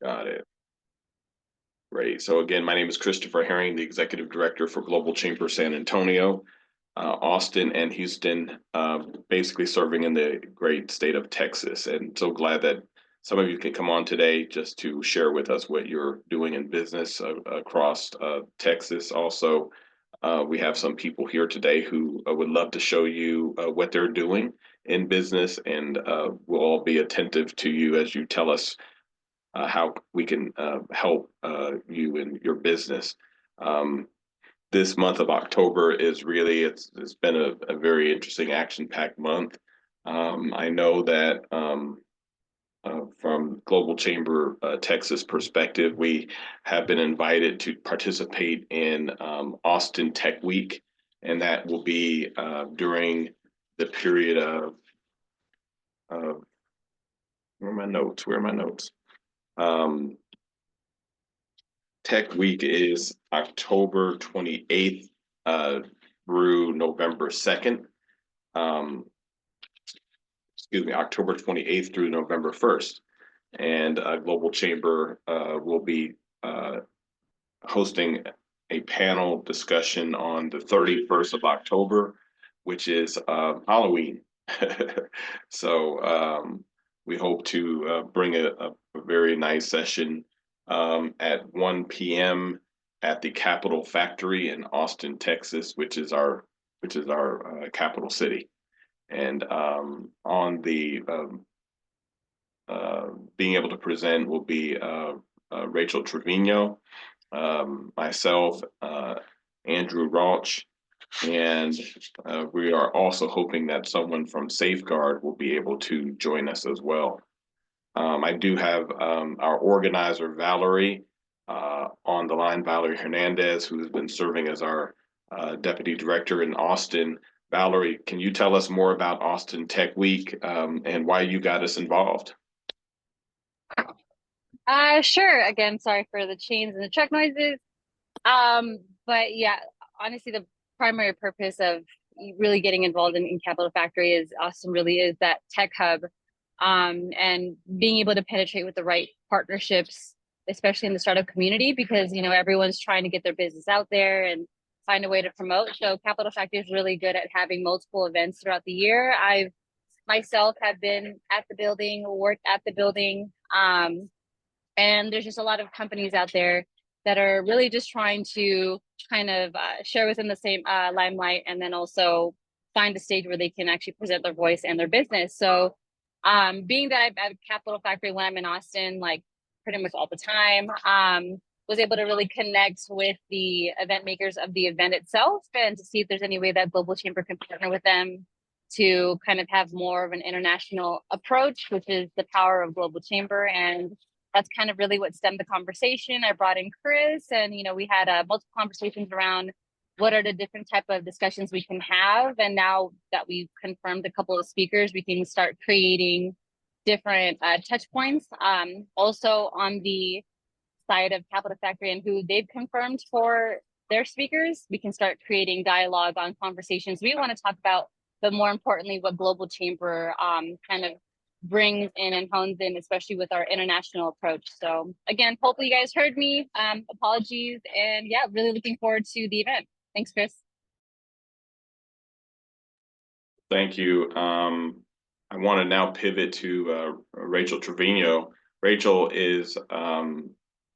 Got it. Great. So again, my name is Christopher Herring, the Executive Director for Global Chamber San Antonio, Austin, and Houston, basically serving in the great state of Texas. And so glad that some of you can come on today just to share with us what you're doing in business across Texas. Also, we have some people here today who would love to show you what they're doing in business, and we'll all be attentive to you as you tell us how we can help you in your business. Um, this month of October is really it's been a very interesting action-packed month. I know that from Global Chamber Texas perspective, we have been invited to participate in Austin Tech Week, and that will be during the period of where are my notes? Where are my notes? Um, Tech Week is October 28th through November 2nd. Um, excuse me, October 28th through November 1st. And Global Chamber will be hosting a panel discussion on the 31st of October, which is Halloween. So we hope to bring a very nice session at 1 p.m. at the Capitol Factory in Austin, Texas, which is our capital city. And on the being able to present will be Rachel Trevino, myself, Andrew Rauch, and we are also hoping that someone from Safeguard will be able to join us as well. I do have our organizer, Valerie, on the line, Valerie Hernandez, who's been serving as our deputy director in Austin. Valerie, can you tell us more about Austin Tech Week and why you got us involved? Sure. Again, sorry for the chains and the truck noises. But yeah, honestly, the primary purpose of really getting involved in Capital Factory is Austin really is that tech hub, and being able to penetrate with the right partnerships, especially in the startup community, because everyone's trying to get their business out there and find a way to promote. So Capital Factory is really good at having multiple events throughout the year. I've myself have been at the building, worked at the building. And there's just a lot of companies out there that are really just trying to kind of share within the same limelight, and then also find a stage where they can actually present their voice and their business. So being that I'm at Capital Factory when I'm in Austin, like pretty much all the time, was able to really connect with the event makers of the event itself and to see if there's any way that Global Chamber can partner with them to kind of have more of an international approach, which is the power of Global Chamber. And that's kind of really what stemmed the conversation. I brought in Chris, and we had multiple conversations around what are the different type of discussions we can have. And now that we've confirmed a couple of speakers, we can start creating different touch points. Also on the side of Capital Factory and who they've confirmed for their speakers, we can start creating dialogue on conversations we want to talk about, but more importantly, what Global Chamber kind of brings in and hones in, especially with our international approach. So again, hopefully you guys heard me. Apologies, and yeah, really looking forward to the event. Thanks, Chris. Thank you. I want to now pivot to Rachel Trevino. Rachel is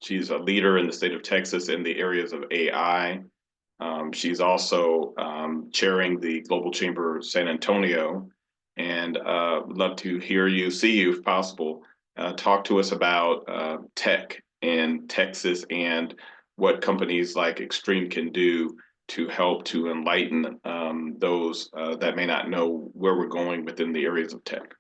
she's a leader in the state of Texas in the areas of AI. She's also chairing the Global Chamber San Antonio, and would love to hear you, see you if possible. Talk to us about tech in Texas and what companies like Extreme can do to help to enlighten those that may not know where we're going within the areas of tech.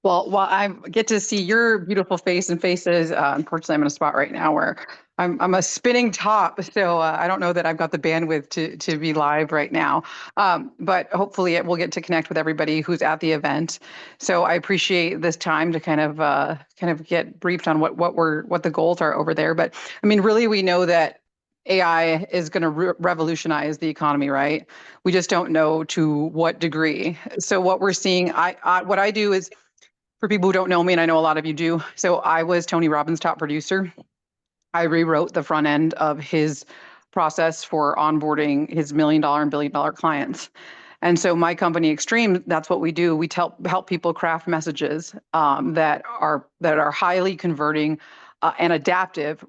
Well, while I get to see your beautiful face and faces, unfortunately, I'm in a spot right now where I'm a spinning top, so I don't know that I've got the bandwidth to be live right now. But hopefully, we'll get to connect with everybody who's at the event. So I appreciate this time to kind of get briefed on what the goals are over there. But I mean, really, we know that AI is going to revolutionize the economy, right? We just don't know to what degree. So what we're seeing, what I do is For people who don't know me, and I know a lot of you do, so I was Tony Robbins' top producer. I rewrote the front end of his process for onboarding his $1 million and $1 billion clients. And so my company Extreme, that's what we do. We help people craft messages that are highly converting and adaptive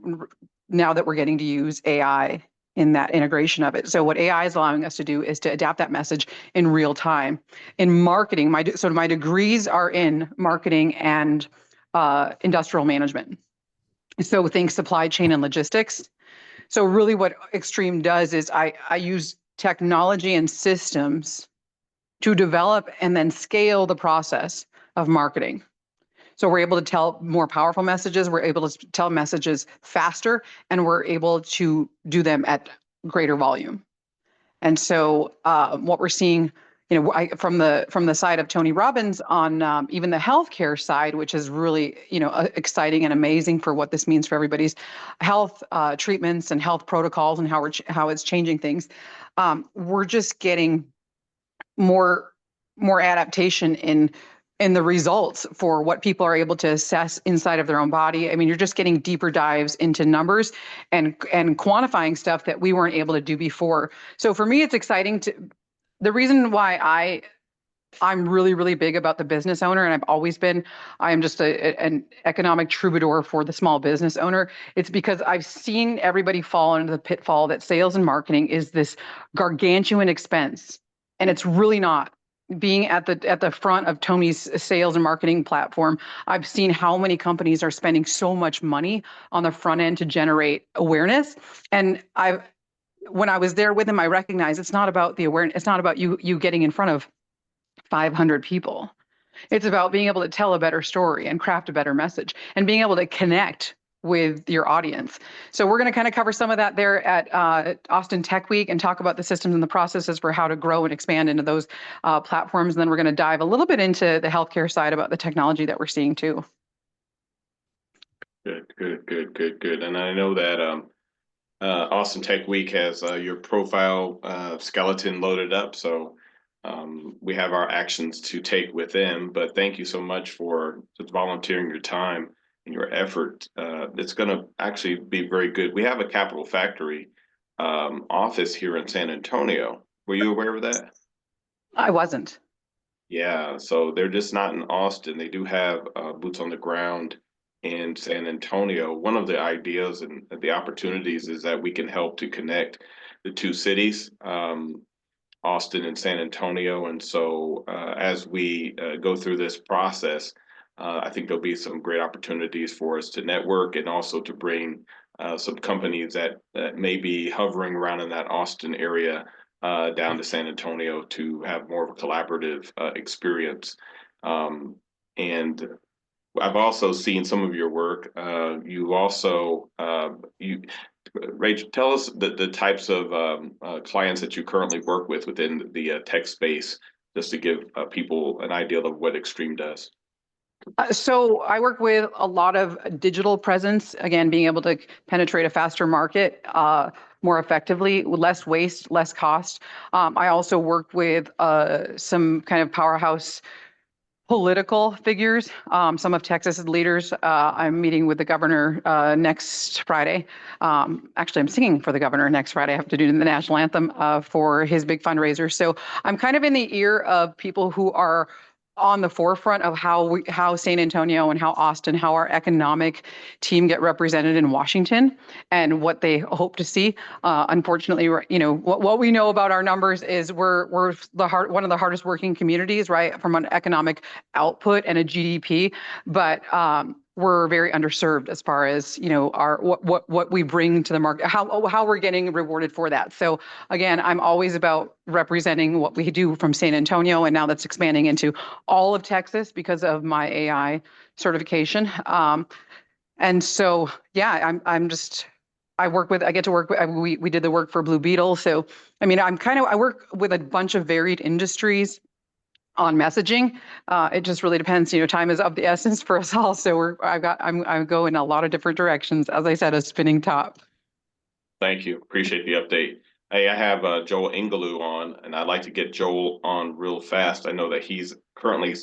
now that we're getting to use AI in that integration of it. So what AI is allowing us to do is to adapt that message in real time. In marketing, my degrees are in marketing and industrial management. So think supply chain and logistics. So really what Extreme does is I use technology and systems to develop and then scale the process of marketing. So we're able to tell more powerful messages, we're able to tell messages faster, and we're able to do them at greater volume. And so what we're seeing, from the side of Tony Robbins on even the healthcare side, which is really, exciting and amazing for what this means for everybody's health treatments and health protocols and how it's changing things. We're just getting more adaptation in the results for what people are able to assess inside of their own body. I mean, you're just getting deeper dives into numbers and quantifying stuff that we weren't able to do before. So for me, it's exciting the reason why I'm really, really big about the business owner, and I've always been. I am just an economic troubadour for the small business owner. It's because I've seen everybody fall into the pitfall that sales and marketing is this gargantuan expense, and it's really not. Being at the front of Tony's sales and marketing platform, I've seen how many companies are spending so much money on the front end to generate awareness. And when I was there with him, I recognized it's not about the awareness. It's not about you getting in front of 500 people. It's about being able to tell a better story and craft a better message and being able to connect with your audience. So we're going to kind of cover some of that there at Austin Tech Week and talk about the systems and the processes for how to grow and expand into those platforms. And then we're going to dive a little bit into the healthcare side about the technology that we're seeing too. Good. And I know that Austin Tech Week has your profile skeleton loaded up. So we have our actions to take with them. But thank you so much for just volunteering your time and your effort. It's going to actually be very good. We have a Capital Factory office here in San Antonio. Were you aware of that? I wasn't. Yeah, so they're just not in Austin. They do have boots on the ground in San Antonio. One of the ideas and the opportunities is that we can help to connect the two cities, Austin and San Antonio. And so as we go through this process, I think there'll be some great opportunities for us to network and also to bring some companies that may be hovering around in that Austin area down to San Antonio to have more of a collaborative experience. And I've also seen some of your work. You also, Rachel, tell us the types of clients that you currently work with within the tech space, just to give people an idea of what Extreme does. So I work with a lot of digital presence, again, being able to penetrate a faster market more effectively, with less waste, less cost. I also work with some kind of powerhouse political figures, some of Texas's leaders. I'm meeting with the governor next Friday. Actually, I'm singing for the governor next Friday. I have to do the national anthem for his big fundraiser. So I'm kind of in the ear of people who are on the forefront of how San Antonio and how Austin, how our economic team get represented in Washington and what they hope to see. Unfortunately, what we know about our numbers is we're one of the hardest working communities, right, from an economic output and a GDP, but we're very underserved as far as our what we bring to the market, how we're getting rewarded for that. So again, I'm always about representing what we do from San Antonio, and now that's expanding into all of Texas because of my AI certification. And so yeah, I get to work with, we did the work for Blue Beetle. So I mean, I work with a bunch of varied industries on messaging. It just really depends. Time is of the essence for us all. So I go in a lot of different directions. As I said, a spinning top. Thank you. Appreciate the update. Hey, I have Joel Ingaloo on, and I'd like to get Joel on real fast. I know that he's currently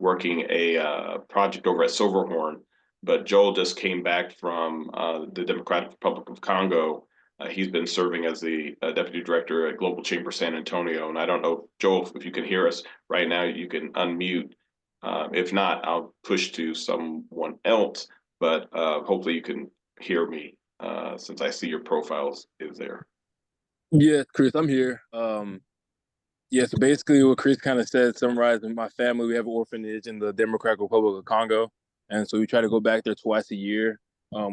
working a project over at Silverhorn. But Joel just came back from the Democratic Republic of Congo. He's been serving as the deputy director at Global Chamber San Antonio. And I don't know, Joel, if you can hear us right now, you can unmute. If not, I'll push to someone else. But hopefully you can hear me since I see your profiles is there. Yeah, Chris, I'm here. Yeah, so basically what Chris kind of said, summarizing my family, we have an orphanage in the Democratic Republic of Congo. And so we try to go back there twice a year.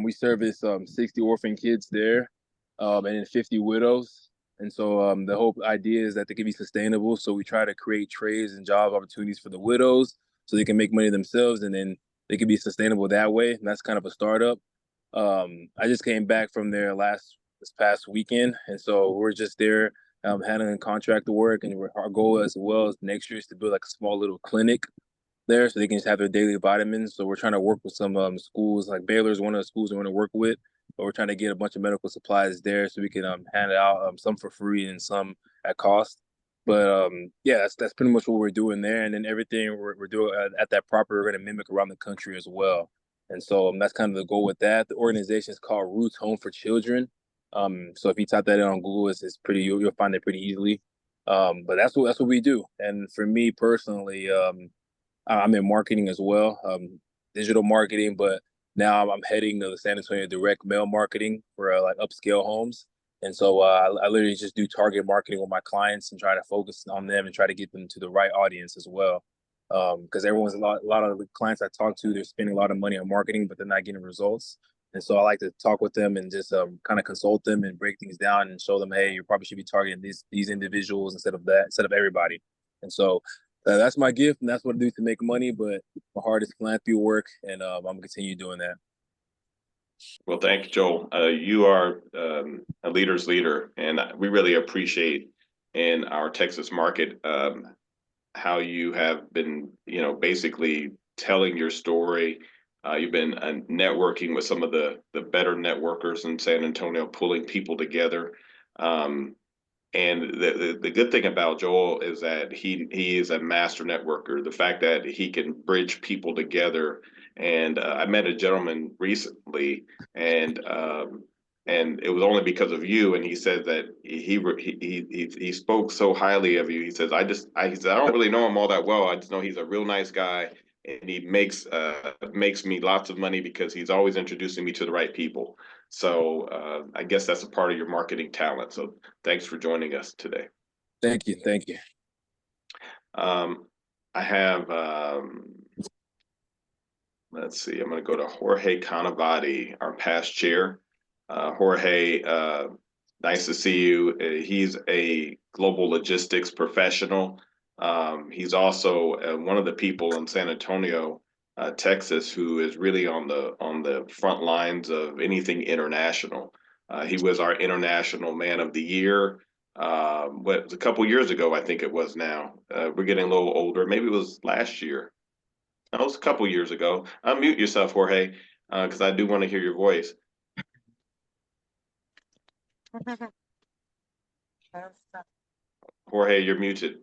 We service 60 orphan kids there and then 50 widows. And so the whole idea is that they can be sustainable. So we try to create trades and job opportunities for the widows so they can make money themselves and then they can be sustainable that way. And that's kind of a startup. I just came back from there this past weekend. And so we're just there handling contractor work. And our goal as well as next year is to build like a small little clinic there so they can just have their daily vitamins. So we're trying to work with some schools, like Baylor is one of the schools we want to work with, but we're trying to get a bunch of medical supplies there so we can hand it out some for free and some at cost. But yeah, that's pretty much what we're doing there. And then everything we're doing at that property, we're going to mimic around the country as well. And so that's kind of the goal with that. The organization is called Roots Home for Children. So if you type that in on Google, it's pretty, you'll find it pretty easily. But that's what we do. And for me personally, I'm in marketing as well, digital marketing, but now I'm heading the San Antonio direct mail marketing for like upscale homes. And so I literally just do target marketing with my clients and try to focus on them and try to get them to the right audience as well. Because a lot of the clients I talk to, they're spending a lot of money on marketing, but they're not getting results. And so I like to talk with them and just kind of consult them and break things down and show them, hey, you probably should be targeting these individuals instead of everybody. And so that's my gift, and that's what I do to make money. But my heart is philanthropy work, and I'm gonna continue doing that. Well, thank you, Joel. You are a leader's leader, and we really appreciate in our Texas market how you have been, basically telling your story. You've been networking with some of the better networkers in San Antonio, pulling people together. And the good thing about Joel is that he is a master networker. The fact that he can bridge people together. And I met a gentleman recently, and it was only because of you. And he said that he spoke so highly of you. He says, he said, I don't really know him all that well. I just know he's a real nice guy, and he makes me lots of money because he's always introducing me to the right people. So I guess that's a part of your marketing talent. So thanks for joining us today. Thank you. I have, let's see, I'm going to go to Jorge Canavati, our past chair. Jorge, nice to see you. He's a global logistics professional. He's also one of the people in San Antonio, Texas, who is really on the front lines of anything international. He was our International Man of the Year. What was a couple years ago, I think it was now. We're getting a little older. Maybe it was last year. No, it was a couple years ago. Unmute yourself, Jorge, because I do want to hear your voice. Jorge, you're muted.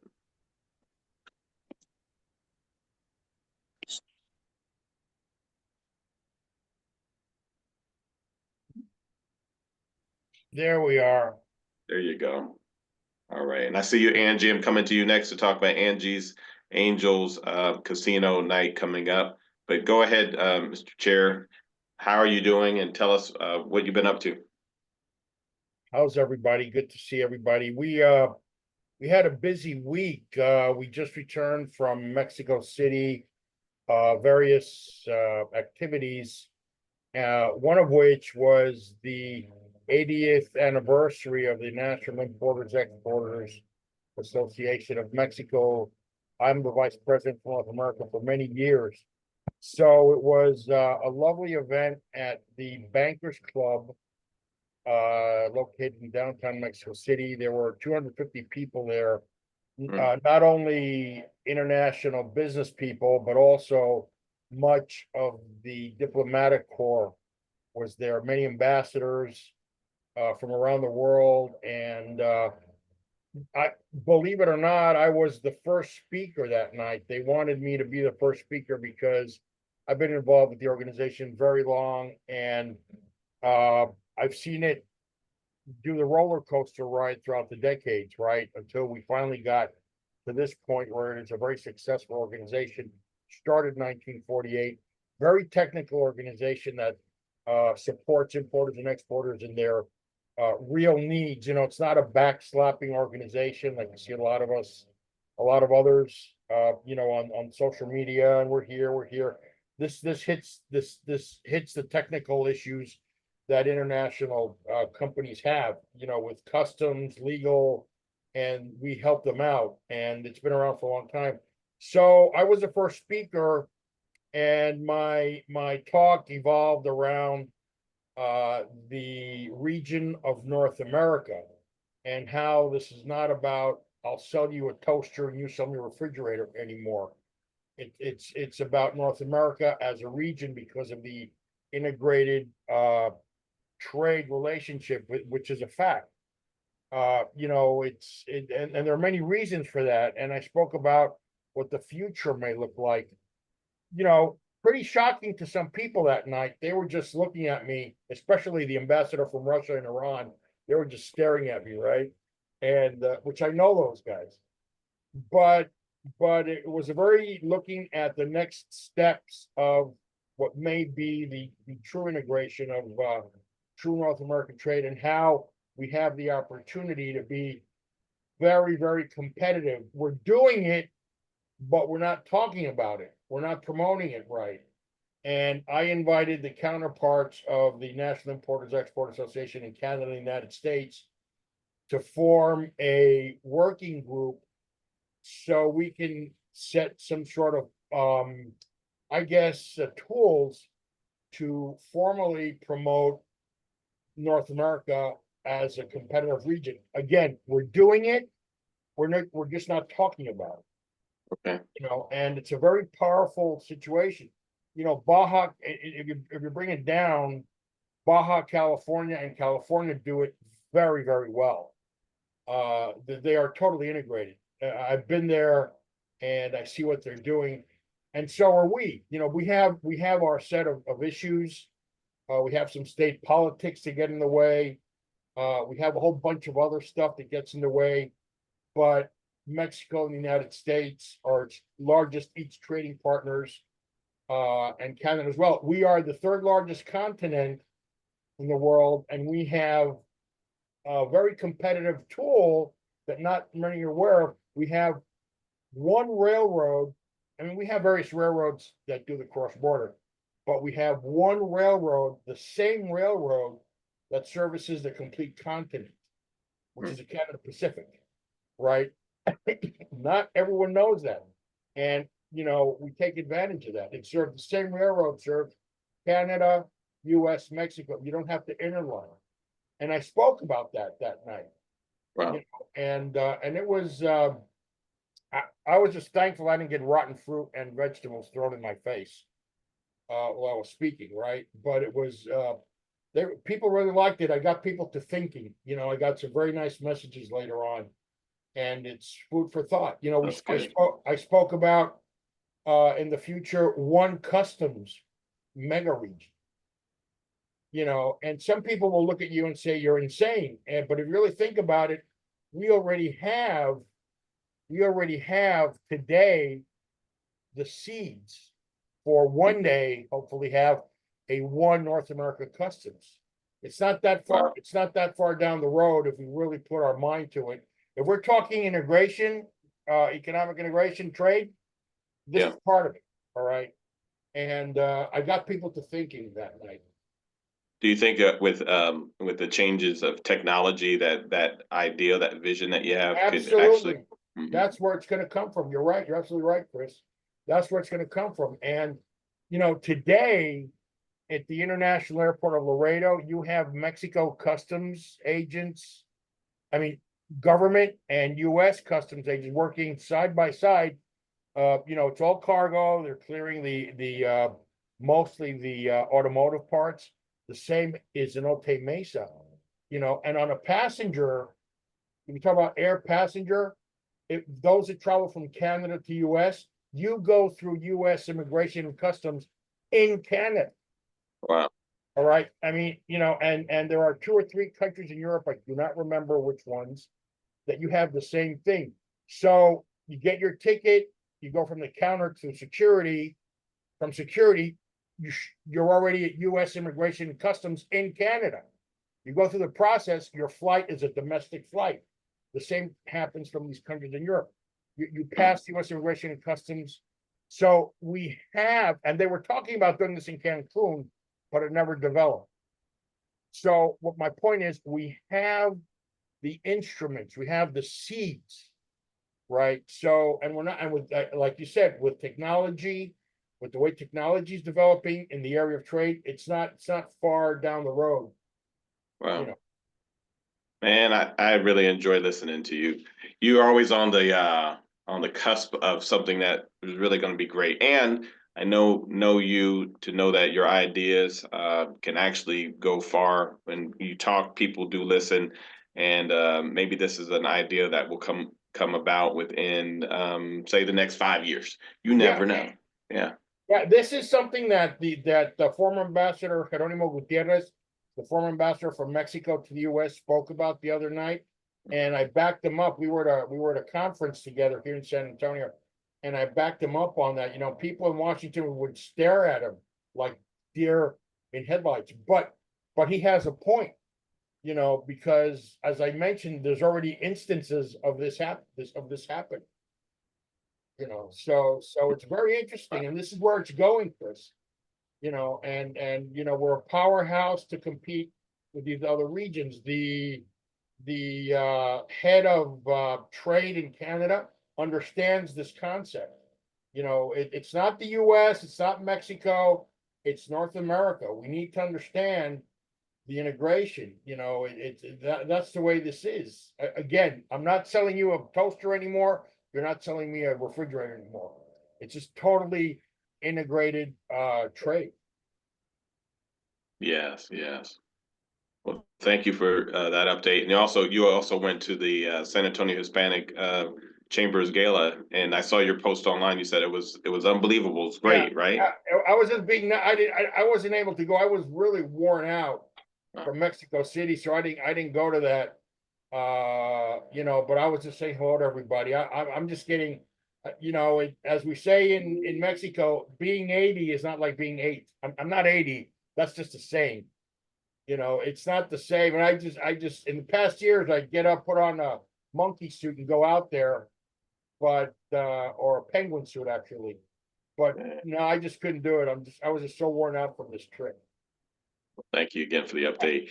There we are. There you go. All right. And I see you, Angie. I'm coming to you next to talk about Angie's Angels Casino night coming up. But go ahead, Mr. Chair. How are you doing? And tell us what you've been up to. How's everybody? Good to see everybody. We had a busy week. We just returned from Mexico City, various activities, one of which was the 80th anniversary of the National Importers Exporters Association of Mexico. I'm the vice president for North America for many years. So it was a lovely event at the Bankers Club, located in downtown Mexico City. There were 250 people there, not only international business people, but also much of the diplomatic corps was there, many ambassadors from around the world. And I believe it or not, I was the first speaker that night. They wanted me to be the first speaker because I've been involved with the organization very long, and I've seen it do the roller coaster ride throughout the decades, right? Until we finally got to this point where it's a very successful organization, started in 1948, very technical organization that supports importers and exporters in their real needs. You know, it's not a backslapping organization like you see a lot of others, you know, on social media, and we're here. This hits the technical issues that international companies have, you know, with customs, legal, and we help them out. And it's been around for a long time. So I was the first speaker, and my talk evolved around the region of North America, and how this is not about I'll sell you a toaster and you sell me a refrigerator anymore. It's about North America as a region because of the integrated trade relationship, which is a fact. You know, and there are many reasons for that. And I spoke about what the future may look like. You know, pretty shocking to some people that night. They were just looking at me, especially the ambassador from Russia and Iran. They were just staring at me, right? And which I know those guys, but it was a very looking at the next steps of what may be the true integration of true North American trade, and how we have the opportunity to be very, very competitive. We're doing it, but we're not talking about it. We're not promoting it right. And I invited the counterparts of the National Importers Export Association in Canada and the United States to form a working group so we can set some sort of, I guess, tools to formally promote North America as a competitive region. Again, we're doing it. We're just not talking about it. Okay. You know, and it's a very powerful situation. You know, Baja, if you bring it down, Baja California and California do it very, very well. They are totally integrated. I've been there and I see what they're doing. And so are we. You know, we have our set of issues. We have some state politics to get in the way. We have a whole bunch of other stuff that gets in the way. But Mexico and the United States are its largest each trading partners, and Canada as well. We are the third largest continent in the world, and we have a very competitive tool that not many are aware of. We have one railroad. I mean, we have various railroads that do the cross-border, but we have one railroad, the same railroad that services the complete continent, which is the Canada Pacific, right? Not everyone knows that. And, you know, we take advantage of that. It served the same railroad, served Canada, US, Mexico. You don't have to interline. And I spoke about that night. Wow. You know, and it was, I was just thankful I didn't get rotten fruit and vegetables thrown in my face while I was speaking, right? But it was, people really liked it. I got people to thinking. You know, I got some very nice messages later on, and it's food for thought. You know, I spoke about in the future one customs mega region. You know, and some people will look at you and say you're insane. But if you really think about it, we already have today the seeds for one day, hopefully have a one North America customs. It's not that far, it's not that far down the road if we really put our mind to it. If we're talking integration, economic integration, trade, this is part of it. All right. And I got people to thinking that night. Do you think with the changes of technology, that idea, that vision that you have could Absolutely. actually That's where it's going to come from. You're right. You're absolutely right, Chris. That's where it's going to come from. And, you know, today at the International Airport of Laredo, you have Mexico customs agents. I mean, government and US customs agents working side by side. You know, it's all cargo. They're clearing the mostly the automotive parts. The same is in Otay Mesa, you know, and on a passenger if you talk about air passenger, if those that travel from Canada to US, you go through US Immigration and Customs in Canada. Wow. All right. I mean, and there are 2 or 3 countries in Europe, I do not remember which ones, that you have the same thing. So you get your ticket, you go from the counter to security. From security, you're already at US Immigration and Customs in Canada. You go through the process, your flight is a domestic flight. The same happens from these countries in Europe. You pass US Immigration and Customs. So we have, and they were talking about doing this in Cancun, but it never developed. So what my point is, we have the instruments, we have the seeds, right? So, and we're not, and with, like you said, with technology, with the way technology is developing in the area of trade, it's not far down the road. Wow. You know. Man, I really enjoy listening to you. You're always on the cusp of something that is really going to be great. And I know you to know that your ideas can actually go far. When you talk, people do listen. And maybe this is an idea that will come about within say the next 5 years. You never know. Yeah. Yeah, this is something that the former ambassador Jerónimo Gutierrez, the former ambassador from Mexico to the US, spoke about the other night, and I backed him up. We were at a conference together here in San Antonio, and I backed him up on that. People in Washington would stare at him like deer in headlights, but he has a point, because as I mentioned, there's already instances of this happen. So it's very interesting, and this is where it's going, Chris. And we're a powerhouse to compete with these other regions. The head of trade in Canada understands this concept. It's not the US, it's not Mexico, it's North America. We need to understand the integration. That's the way this is. Again, I'm not selling you a toaster anymore. You're not selling me a refrigerator anymore. It's just totally integrated trade. Yes. Well, thank you for that update. And you also went to the San Antonio Hispanic Chambers Gala, and I saw your post online. You said it was unbelievable. It was great, right? I was just being. I wasn't able to go. I was really worn out from Mexico City, so I didn't go to that. But I was just saying hello to everybody. I'm just getting, as we say in Mexico, being 80 is not like being 8. I'm not 80. That's just a saying. It's not the same. And I just in the past years, I'd get up, put on a monkey suit and go out there, but or a penguin suit actually. But no, I just couldn't do it. I was just so worn out from this trip. Thank you again for the update.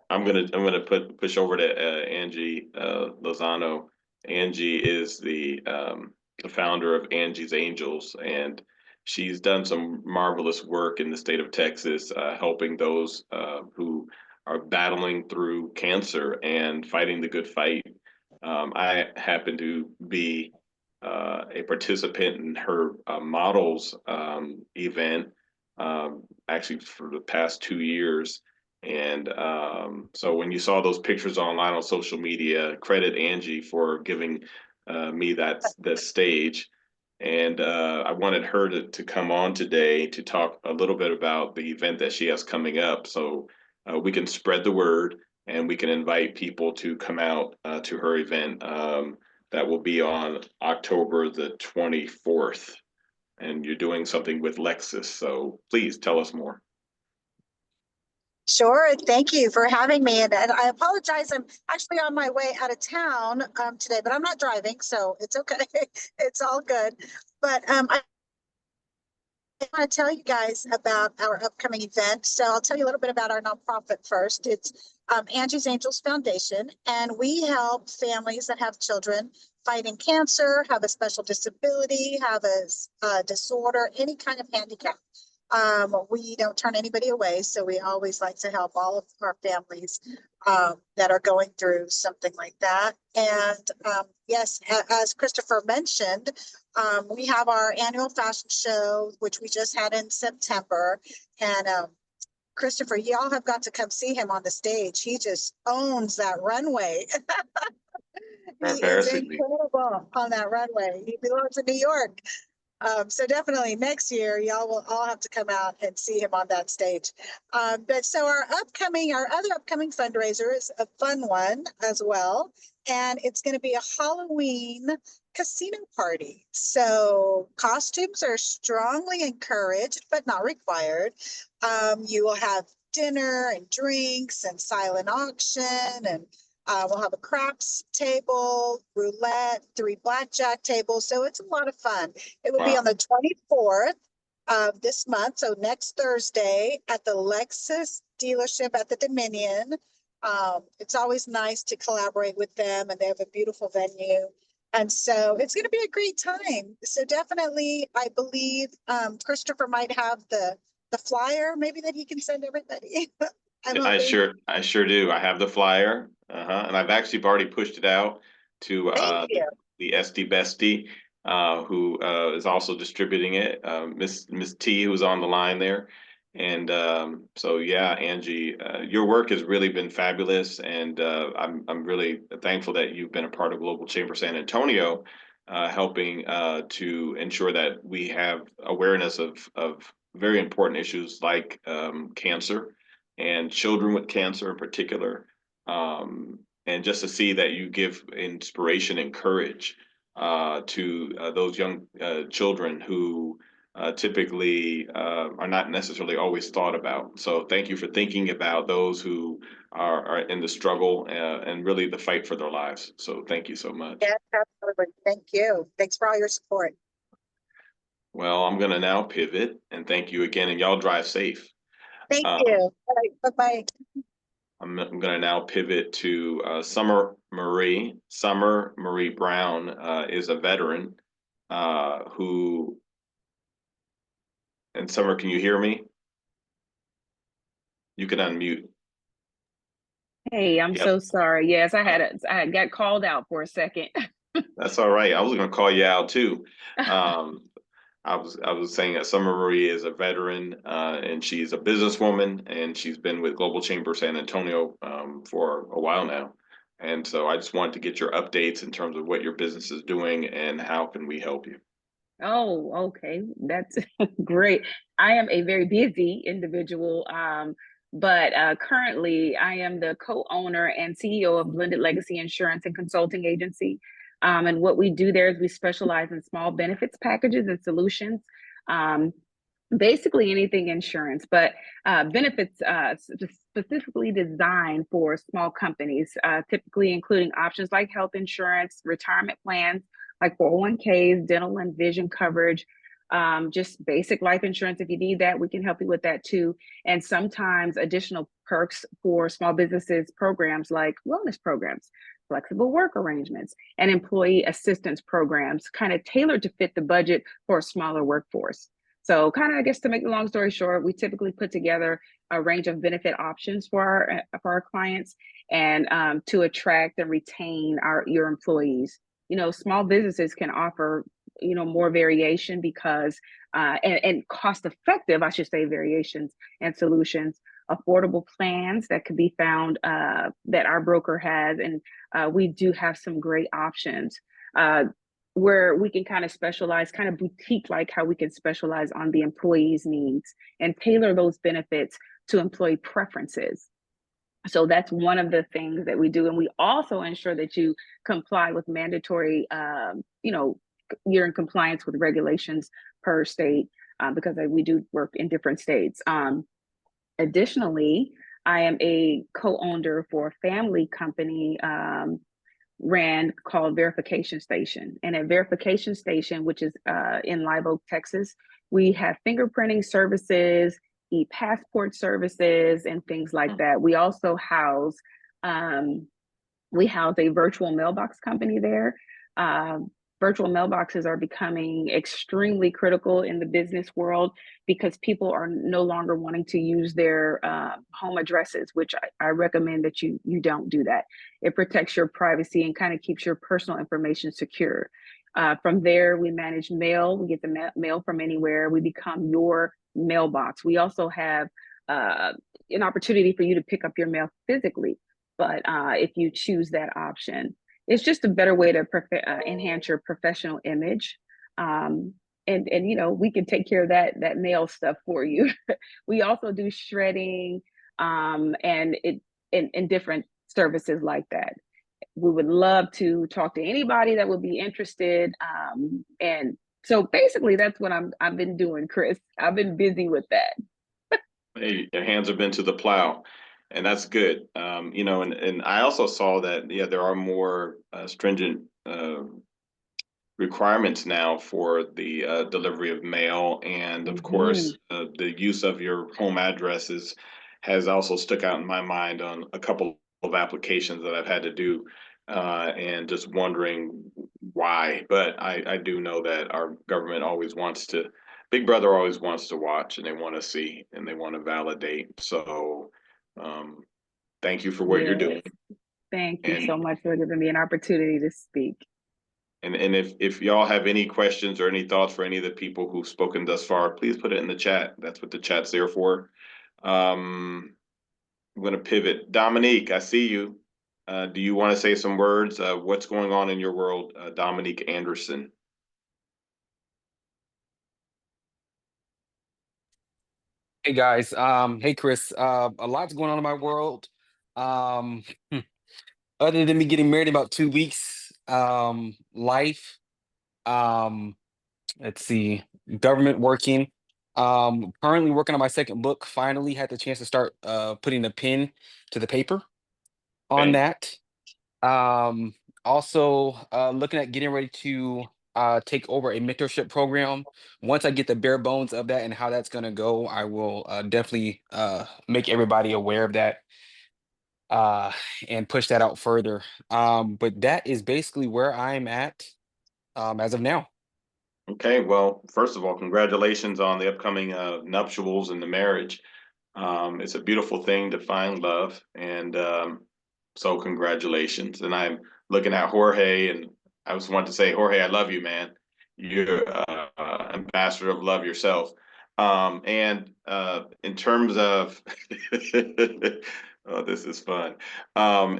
I'm gonna push over to Angie Lozano. Angie is the founder of Angie's Angels, and she's done some marvelous work in the state of Texas, helping those who are battling through cancer and fighting the good fight. I happen to be a participant in her models event, actually for the past 2 years. And so when you saw those pictures online on social media, credit Angie for giving me the stage. And I wanted her to come on today to talk a little bit about the event that she has coming up, so we can spread the word and we can invite people to come out to her event that will be on October the 24th. And you're doing something with Lexus, so please tell us more. Sure. Thank you for having me. And I apologize. I'm actually on my way out of town today, but I'm not driving, so it's okay. It's all good. But I want to tell you guys about our upcoming event. So I'll tell you a little bit about our nonprofit first. It's Angie's Angels Foundation, and we help families that have children fighting cancer, have a special disability, have a disorder, any kind of handicap. We don't turn anybody away, so we always like to help all of our families that are going through something like that. And yes, as Christopher mentioned, we have our annual fashion show, which we just had in September. And Christopher, y'all have got to come see him on the stage. He just owns that runway. He is Embarrassingly. incredible on that runway. He belongs in New York. So definitely next year, y'all will all have to come out and see him on that stage. But so our other upcoming fundraiser is a fun one as well. And it's going to be a Halloween casino party. So costumes are strongly encouraged, but not required. You will have dinner and drinks and silent auction, and we'll have a craps table, roulette, 3 blackjack tables. So it's a lot of fun. It will be on the 24th of this month, so next Thursday at the Lexus dealership at the Dominion. It's always nice to collaborate with them, and they have a beautiful venue. And so it's going to be a great time. So definitely, I believe Christopher might have the flyer, maybe that he can send everybody. I sure do. I have the flyer, and I've actually already pushed it out to Thank you. the SD Bestie, who is also distributing it. Miss T, who's on the line there, and so yeah, Angie, your work has really been fabulous, and I'm really thankful that you've been a part of Global Chamber San Antonio, helping to ensure that we have awareness of very important issues like cancer and children with cancer in particular. And just to see that you give inspiration and courage to those young children who typically are not necessarily always thought about. So thank you for thinking about those who are in the struggle and really the fight for their lives. So thank you so much. Yes, absolutely. Thank you. Thanks for all your support. Well, I'm going to now pivot and thank you again, and y'all drive safe. Thank you. All right, bye-bye. I'm going to now pivot to Summer Marie. Summer Marie Brown is a veteran who, and Summer, can you hear me? You can unmute. Hey, I'm Yep. so sorry. Yes, I got called out for a second. That's all right. I was going to call you out too. I was saying that Summer Marie is a veteran, and she's a businesswoman, and she's been with Global Chamber San Antonio for a while now. And so I just wanted to get your updates in terms of what your business is doing and how can we help you. Oh, okay. That's great. I am a very busy individual, but currently I am the co-owner and CEO of Blended Legacy Insurance and Consulting Agency. And what we do there is we specialize in small benefits packages and solutions, basically anything insurance, but benefits specifically designed for small companies, typically including options like health insurance, retirement plans, like 401ks, dental and vision coverage, just basic life insurance. If you need that, we can help you with that too. And sometimes additional perks for small businesses, programs like wellness programs, flexible work arrangements, and employee assistance programs, kind of tailored to fit the budget for a smaller workforce. So kind of, I guess, to make the long story short, we typically put together a range of benefit options for our clients, and to attract and retain your employees. You know, small businesses can offer, you know, more variation because and cost effective, I should say, variations and solutions, affordable plans that could be found that our broker has, and we do have some great options where we can kind of specialize, kind of boutique like how we can specialize on the employee's needs and tailor those benefits to employee preferences. So that's one of the things that we do. And we also ensure that you comply with mandatory, you know, you're in compliance with regulations per state, because we do work in different states. Additionally, I am a co-owner for a family company called Verification Station. And at Verification Station, which is in Live Oak, Texas, we have fingerprinting services, e-passport services, and things like that. We also house a virtual mailbox company there. Virtual mailboxes are becoming extremely critical in the business world because people are no longer wanting to use their home addresses, which I recommend that you don't do that. It protects your privacy and kind of keeps your personal information secure. From there, we manage mail. We get the mail from anywhere. We become your mailbox. We also have an opportunity for you to pick up your mail physically, but if you choose that option. it's just a better way to enhance your professional image. And you know, we can take care of that nail stuff for you. We also do shredding, and different services like that. We would love to talk to anybody that would be interested. And so basically that's what I've been doing, Chris. I've been busy with that. Hey, your hands have been to the plow, and that's good. You know, and I also saw that, yeah, there are more stringent requirements now for the delivery of mail, and of course, the use of your home addresses has also stuck out in my mind on a couple of applications that I've had to do, and just wondering why. But I do know that our government always wants to, Big Brother always wants to watch, and they want to see, and they want to validate. So, thank you for what you're doing. Thank you And so much for giving me an opportunity to speak. And if y'all have any questions or any thoughts for any of the people who've spoken thus far, please put it in the chat. That's what the chat's there for. I'm going to pivot. Dominique, I see you. Do you want to say some words? What's going on in your world, Dominique Anderson? Hey guys, hey Chris. A lot's going on in my world. Um, Other than me getting married in about 2 weeks, life, um, let's see, government working. Currently working on my second book. Finally had the chance to start putting a pen to the paper on Okay. that. Also looking at getting ready to take over a mentorship program. Once I get the bare bones of that and how that's gonna go, I will definitely make everybody aware of that uh and push that out further. But that is basically where I'm at as of now. Okay. Well, first of all, congratulations on the upcoming nuptials and the marriage. It's a beautiful thing to find love, and so congratulations. And I'm looking at Jorge, and I just want to say, Jorge, I love you, man. You're ambassador of love yourself. And in terms of, oh, this is fun.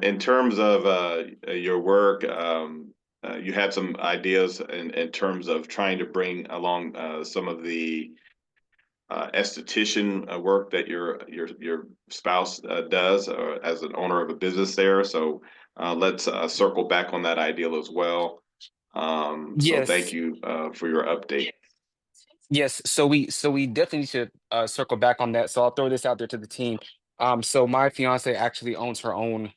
In terms of your work, you had some ideas in terms of trying to bring along some of the esthetician work that your spouse does as an owner of a business there. So let's circle back on that ideal as well. So thank Yes. you for your update. Yes, so we definitely should circle back on that. So I'll throw this out there to the team. So my fiance actually owns her own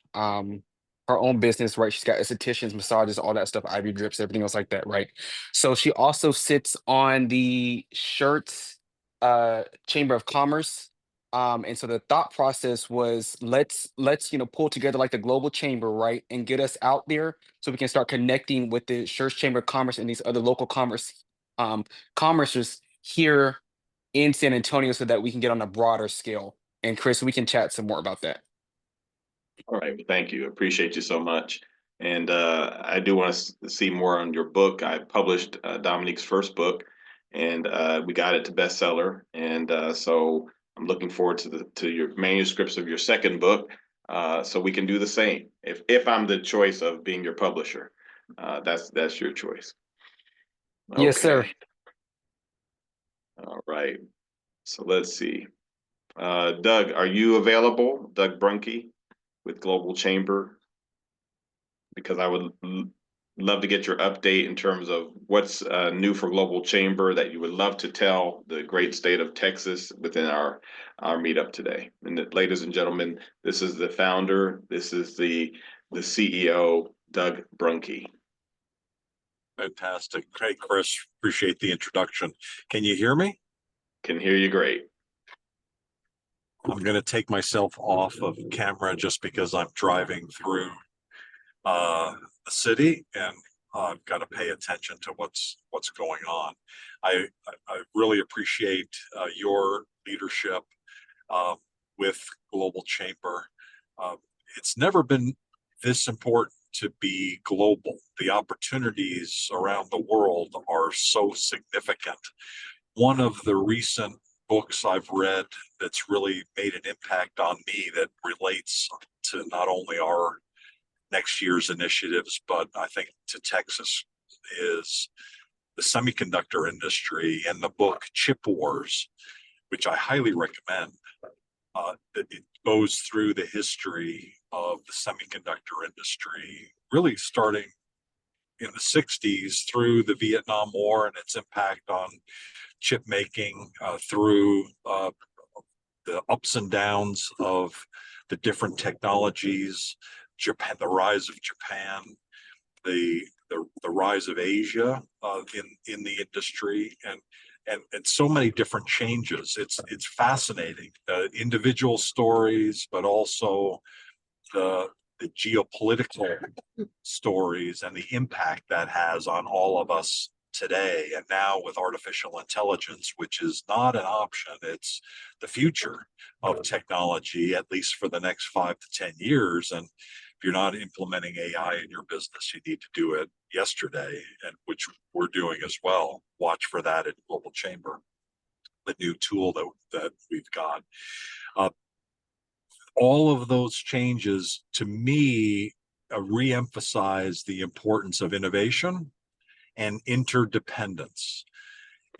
business, right? She's got estheticians, massages, all that stuff, IV drips, everything else like that, right? So she also sits on the shirts chamber of commerce. And so the thought process was let's pull together like the global chamber, right? And get us out there so we can start connecting with the shirts chamber of commerce and these other local um commerces here in San Antonio so that we can get on a broader scale. And Chris, we can chat some more about that. All right, well, thank you. Appreciate you so much. And I do want to see more on your book. I published Dominique's first book, and we got it to bestseller. And so I'm looking forward to your manuscripts of your second book, so we can do the same. If I'm the choice of being your publisher, that's your choice. Yes, sir. Okay. All right. So let's see. Doug, are you available? Doug Brunke with Global Chamber, because I would love to get your update in terms of what's new for Global Chamber that you would love to tell the great state of Texas within our meetup today. And ladies and gentlemen, this is the founder. This is the CEO, Doug Brunke. Fantastic. Hey, Chris, appreciate the introduction. Can you hear me? Can hear you great. I'm going to take myself off of camera just because I'm driving through the city, and I've got to pay attention to what's going on. I really appreciate your leadership with Global Chamber. It's never been this important to be global. The opportunities around the world are so significant. One of the recent books I've read that's really made an impact on me that relates to not only our next year's initiatives, but I think to Texas is the semiconductor industry and the book Chip Wars, which I highly recommend. It goes through the history of the semiconductor industry, really starting in the 60s through the Vietnam War and its impact on chip making, through the ups and downs of the different technologies, Japan, the rise of Japan, the rise of Asia in the industry, and so many different changes. It's fascinating, individual stories, but also the geopolitical stories and the impact that has on all of us today. And now with artificial intelligence, which is not an option, it's the future of technology, at least for the next 5 to 10 years. And if you're not implementing AI in your business, you need to do it yesterday, and which we're doing as well. Watch for that at Global Chamber, the new tool that we've got. All of those changes, to me, re-emphasize the importance of innovation and interdependence.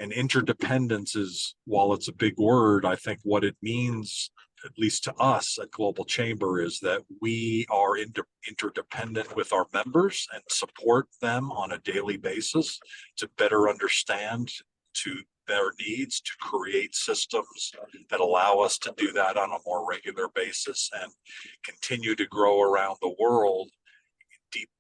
And interdependence is, while it's a big word, I think what it means, at least to us at Global Chamber, is that we are interdependent with our members and support them on a daily basis to better understand to their needs, to create systems that allow us to do that on a more regular basis and continue to grow around the world deep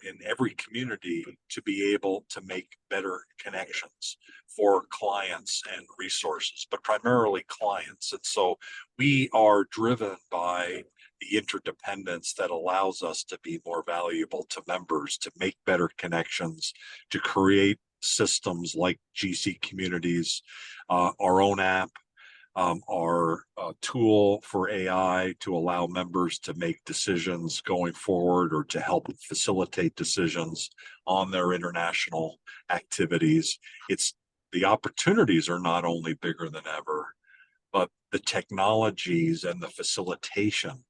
in every community, to be able to make better connections for clients and resources, but primarily clients. And so we are driven by the interdependence that allows us to be more valuable to members, to make better connections, to create systems like GC Communities, our own app, our tool for AI to allow members to make decisions going forward or to help facilitate decisions on their international activities. It's the opportunities are not only bigger than ever, but the technologies and the facilitation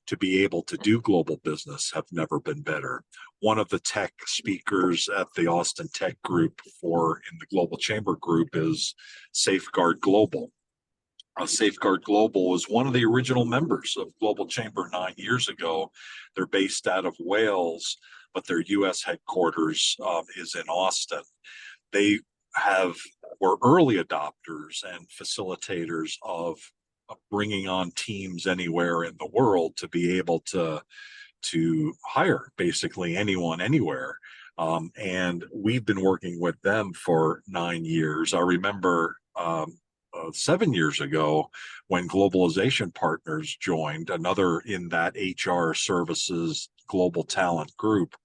to be able to do global business have never been better. One of the tech speakers at the Austin Tech Group in the Global Chamber Group is Safeguard Global. Safeguard Global was one of the original members of Global Chamber 9 years ago. They're based out of Wales, but their US headquarters is in Austin. They were early adopters and facilitators of bringing on teams anywhere in the world to be able to hire basically anyone anywhere. And we've been working with them for 9 years. I remember 7 years ago when Globalization Partners joined, another in that HR services global talent group.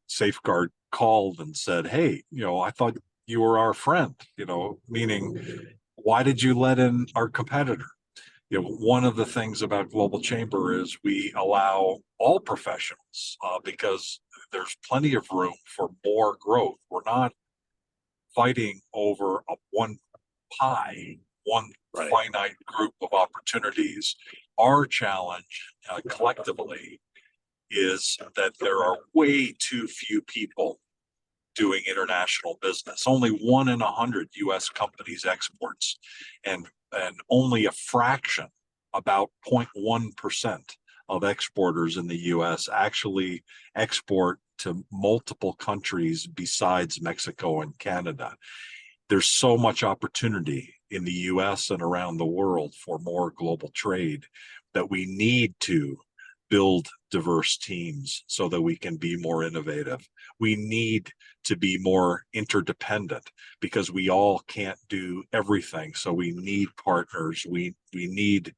Safeguard called and said, "Hey, I thought you were our friend," meaning, why did you let in our competitor? One of the things about Global Chamber is we allow all professionals because there's plenty of room for more growth. We're not fighting over one pie, one finite group of opportunities. Our challenge collectively is that there are way too few people doing international business. Only 1 in 100 US companies exports, and only a fraction, about 0.1% of exporters in the US actually export to multiple countries besides Mexico and Canada. There's so much opportunity in the US and around the world for more global trade that we need to build diverse teams so that we can be more innovative. We need to be more interdependent because we all can't do everything. So we need partners. We need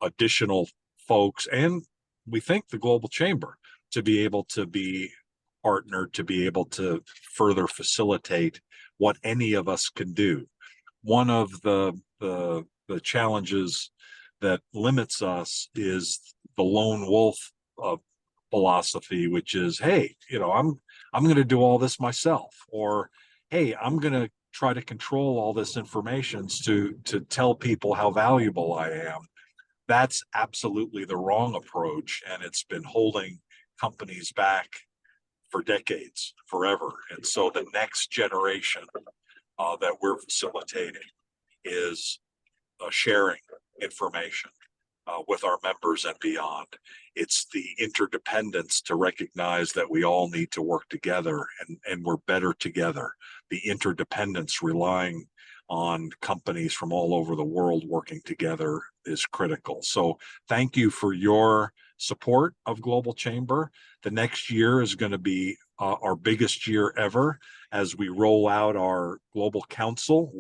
additional folks, and we think the Global Chamber to be able to be partnered, to be able to further facilitate what any of us can do. One of the challenges that limits us is the lone wolf philosophy, which is, hey, I'm going to do all this myself, or hey, I'm going to try to control all this information to tell people how valuable I am. That's absolutely the wrong approach, and it's been holding companies back for decades, forever. And so the next generation that we're facilitating is sharing information with our members and beyond. It's the interdependence to recognize that we all need to work together, and we're better together. The interdependence relying on companies from all over the world working together is critical. So thank you for your support of Global Chamber. The next year is going to be our biggest year ever as we roll out our Global Council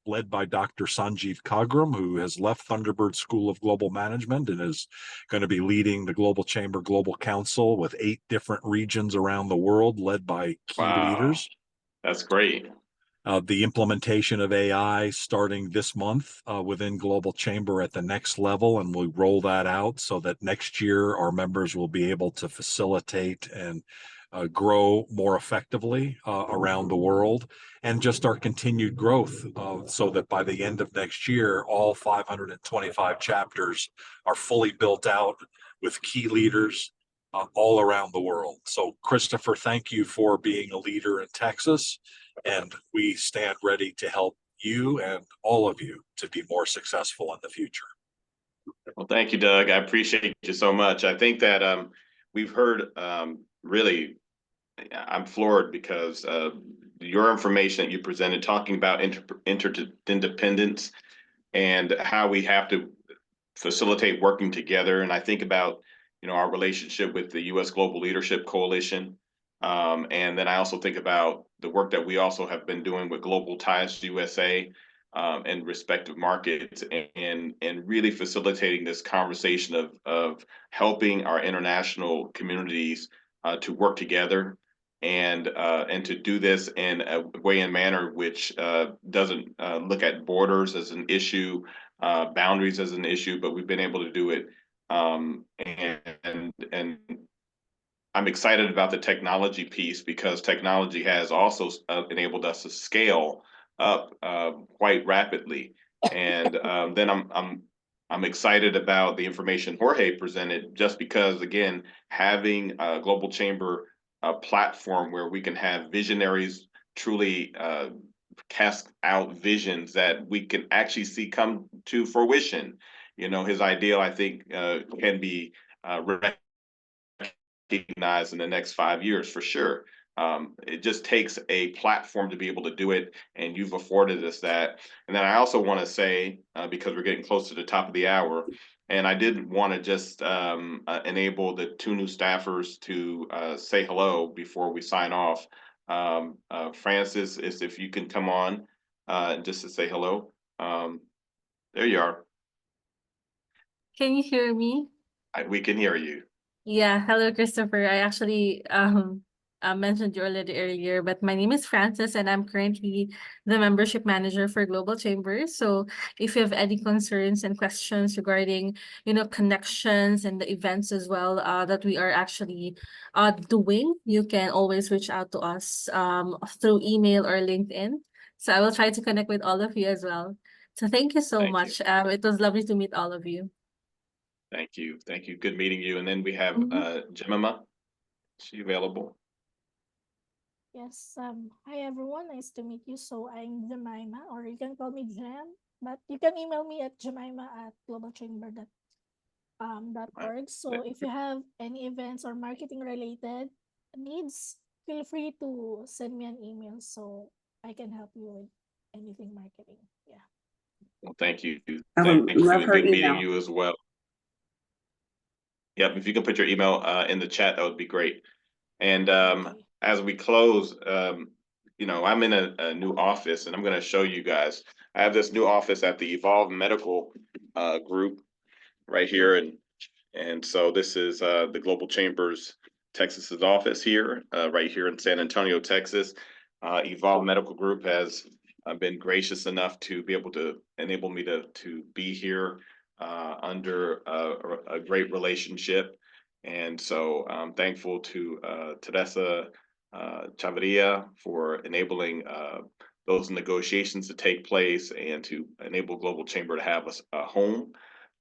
led by Dr. Sanjeev Kagram, who has left Thunderbird School of Global Management and is going to be leading the Global Chamber Global Council with 8 different regions around the world led by key leaders. That's great. The implementation of AI starting this month within Global Chamber at the next level, and we'll roll that out so that next year our members will be able to facilitate and grow more effectively around the world, and just our continued growth so that by the end of next year, all 525 chapters are fully built out with key leaders all around the world. So Christopher, thank you for being a leader in Texas, and we stand ready to help you and all of you to be more successful in the future. Well, thank you, Doug. I appreciate you so much. I think that we've heard really, I'm floored because your information that you presented talking about interdependence and how we have to facilitate working together. And I think about, our relationship with the U.S. Global Leadership Coalition. And then I also think about the work that we also have been doing with Global Ties USA and respective markets, and really facilitating this conversation of helping our international communities to work together and to do this in a way and manner which doesn't look at borders as an issue, boundaries as an issue, but we've been able to do it. And I'm excited about the technology piece because technology has also enabled us to scale up quite rapidly. And then I'm excited about the information Jorge presented, just because, again, having a Global Chamber platform where we can have visionaries truly cast out visions that we can actually see come to fruition. His ideal, I think, can be recognized in the next 5 years for sure. It just takes a platform to be able to do it, and you've afforded us that. And then I also want to say, because we're getting close to the top of the hour, and I did want to just enable the 2 new staffers to say hello before we sign off. Francis, if you can come on just to say hello. There you are. Can you hear me? We can hear you. Yeah, hello, Christopher. I actually mentioned you already earlier, but my name is Frances, and I'm currently the membership manager for Global Chambers. So if you have any concerns and questions regarding, connections and the events as well that we are actually doing, you can always reach out to us through email or LinkedIn. So I will try to connect with all of you as well. So thank you so much. It was lovely to meet all of you. Thank you. Thank you. Good meeting you. And then we have Jemima. Is she available? Yes. Hi everyone. Nice to meet you. So I'm Jemima, or you can call me Jem, but you can email me at jemima@globalchamber.org. So if you have any events or marketing related needs, feel free to send me an email so I can help you with anything marketing. Yeah. Well, thank you. Thank you. Love her Good meeting email. you as well. Yep, if you can put your email in the chat, that would be great. And as we close, I'm in a new office, and I'm going to show you guys. I have this new office at the Evolve Medical Group right here, and so this is the Global Chambers Texas's office here, right here in San Antonio, Texas. Evolve Medical Group has been gracious enough to be able to enable me to be here under a great relationship. And so I'm thankful to Teresa Chavarria for enabling those negotiations to take place and to enable Global Chamber to have a home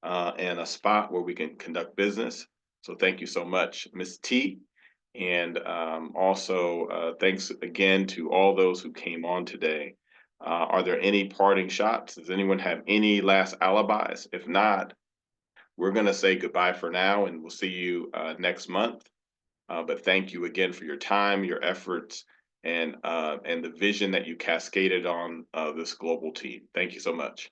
and a spot where we can conduct business. So thank you so much, Ms. T. And also thanks again to all those who came on today. Are there any parting shots? Does anyone have any last alibis? If not, we're going to say goodbye for now, and we'll see you next month. But thank you again for your time, your efforts, and the vision that you cascaded on this global team. Thank you so much.